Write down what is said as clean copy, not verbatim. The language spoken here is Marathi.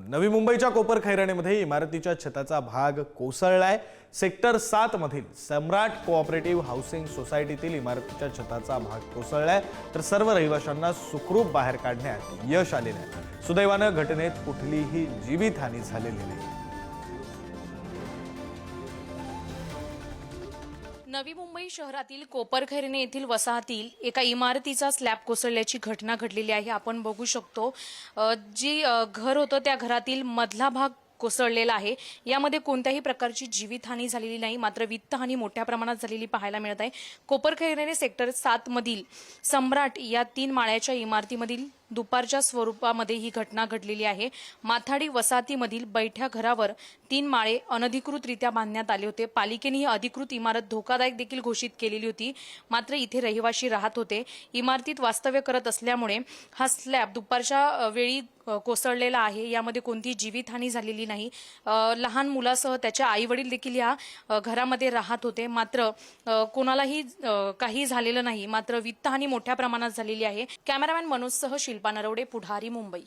नवी मुंबईच्या कोपरखैरणेमध्ये इमारतीच्या छताचा भाग कोसळलाय। सेक्टर 7 मधील सम्राट कोऑपरेटिव्ह हाऊसिंग सोसायटीतील इमारतीच्या छताचा भाग कोसळलाय, तर सर्व रहिवाशांना सुखरूप बाहेर काढण्यात यश आलेलं आहे। सुदैवाने घटनेत कुठलीही जीवितहानी झालेली नाही। नवी मुंबई शहरातील कोपरखैरणे येथील वसाहतील एका इमारतीचा स्लॅब कोसळल्याची घटना घडलेली आहे। आपण बघू शकतो जी घर होतं त्या घरातील मधला भाग कोसळलेला आहे। यामध्ये कोणत्याही प्रकारची जीवितहानी झालेली नाही, मात्र वित्तहानी मोठ्या प्रमाणात झालेली पाहायला मिळत आहे। कोपरखैरणे सेक्टर 7 मधील सम्राट या 3 माळ्याच्या इमारतीमधील दुपारच्या स्वरूपामध्ये ही घटना घडलेली आहे। माथाडी वसाहतीमधील बैठ्या घरावर 3 माळे अनधिकृतरित्या बांधण्यात आले होते। पालिकेने ही अधिकृत इमारत धोकादायक देखील घोषित केलेली होती, मात्र इथे रहिवासी राहत होते। इमारतीत वास्तव्य करत असल्यामुळे हा स्लॅब दुपारच्या वेळी कोसळलेला आहे। यामध्ये कोणतीही जीवितहानी झालेली नाही। लहान मुलासह त्याच्या आई-वडील देखील या घरामध्ये राहत होते, मात्र कोणालाही काही झालेलं नाही। मात्र वित्तहानी मोठ्या प्रमाणात झालेली आहे। कॅमेरामॅन मनोजसह शिल्पा नरवडे, पुढारी, मुंबई।